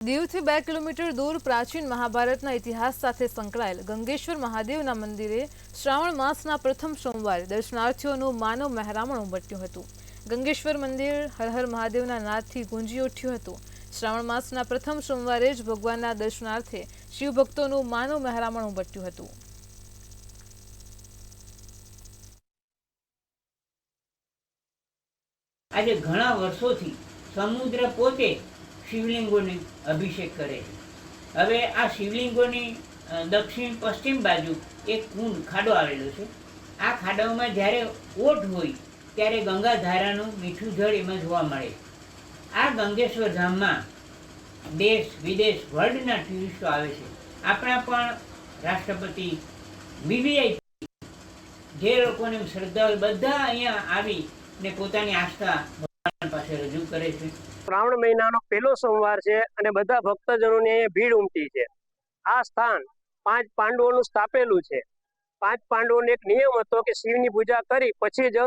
દીવથી 2 kilometre દૂર પ્રાચીન મહાભારતના ઇતિહાસ સાથે સંકળાયેલ ગંગેશ્વર મહાદેવના મંદિરે શ્રાવણ માસના પ્રથમ સોમવારે દર્શનાર્થીઓનું માનવ મહેરામણ ઉમટ્યું હતું। ગંગેશ્વર મંદિર હર હર મહાદેવના નાદથી ગુંજી ઉઠ્યું હતું। શ્રાવણ માસના પ્રથમ સોમવારે જ ભગવાનના દર્શનાર્થે શિવભક્તોનું માનવ મહેરામણ ઉમટ્યું હતું। આજે ઘણા વર્ષોથી સમુદ્ર પોતે શિવલિંગોને અભિષેક કરે છે। હવે આ શિવલિંગોની દક્ષિણ પશ્ચિમ બાજુ એક કુંડ ખાડો આવેલો છે। આ ખાડાઓમાં જ્યારે ઓટ હોય ત્યારે ગંગાધારાનું મીઠું જળ એમાં જોવા મળે। આ ગંગેશ્વર ધામમાં દેશ વિદેશ વર્લ્ડના ટુરિસ્ટો આવે છે। આપણા પણ રાષ્ટ્રપતિ વીવીઆઈપી જે લોકોને શ્રદ્ધા બધા અહીંયા આવીને પોતાની આસ્થા ભગવાન પાસે રજૂ કરે છે। શ્રાવણ મહિનાનો પહેલો સોમવાર છે અને બધા ભક્તજનોની અહીંયા ભીડ ઉમટી છે। આ સ્થાન 5 પાંડવોનું સ્થાપેલું છે। 5 પાંડવોનો એક નિયમ હતો કે શિવની પૂજા કરી પછી જ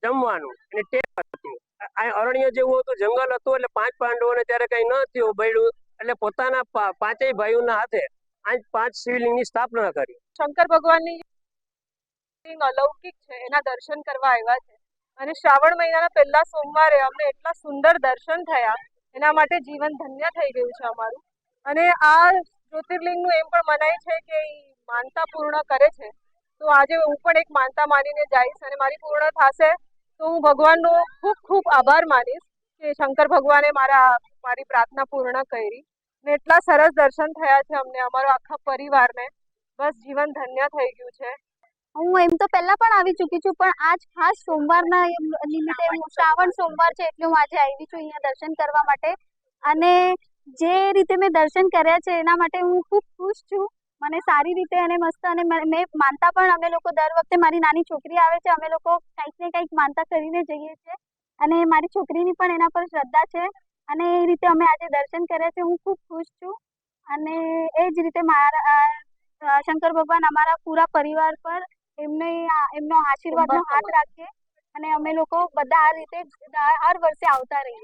જમવાનું અને ટેપ હતી। આ અરણ્ય જેવું હતું, જંગલ હતું, એટલે 5 પાંડવોને ત્યારે કઈ ન થયું બળ્યું એટલે પોતાના 5 ભાઈઓના હાથે આ 5 શિવલિંગની સ્થાપના કરી। શંકર ભગવાનની અલૌકિક છે એના દર્શન કરવા આવ્યા છે અને શ્રાવણ મહિનાના પહેલા સોમવારે અમને એટલા સુંદર દર્શન થયા, એના માટે જીવન ધન્ય થઈ ગયું છે અમારું। અને આ જ્યોતિર્લિંગનું એમ પણ મનાય છે કે માનતા પૂર્ણ કરે છે, તો આજે હું પણ એક માનતા માનીને જઈશ અને મારી પૂર્ણ થશે તો હું ભગવાનનો ખૂબ ખૂબ આભાર માનીશ કે શંકર ભગવાને મારી પ્રાર્થના પૂર્ણ કરી ને એટલા સરસ દર્શન થયા છે અમને, અમારો આખા પરિવારને। બસ જીવન ધન્ય થઈ ગયું છે। હું એમ તો પહેલા પણ આવી ચૂકી છું, પણ આજ ખાસ સોમવારના નિમિત્તે શ્રાવણ સોમવાર છે એટલે હું આજે આવી છું અહીંયા દર્શન કરવા માટે। અને જે રીતે મેં દર્શન કર્યા છે એના માટે હું ખૂબ ખુશ છું। મને સારી રીતે અને મસ્ત, અને મેં માનતા પણ અમે લોકો દર વખતે મારી નાની છોકરી આવે છે, અમે લોકો કંઈક ને કંઈક માનતા કરીને જઈએ છીએ અને મારી છોકરીની પણ એના પર શ્રદ્ધા છે અને એ રીતે અમે આજે દર્શન કર્યા છે। હું ખૂબ ખુશ છું અને એ જ રીતે શંકર ભગવાન અમારા પૂરા પરિવાર પર એમનો આશીર્વાદનો હાથ રાખે અને અમે લોકો બધા આ રીતે હર વર્ષે આવતા રહીએ।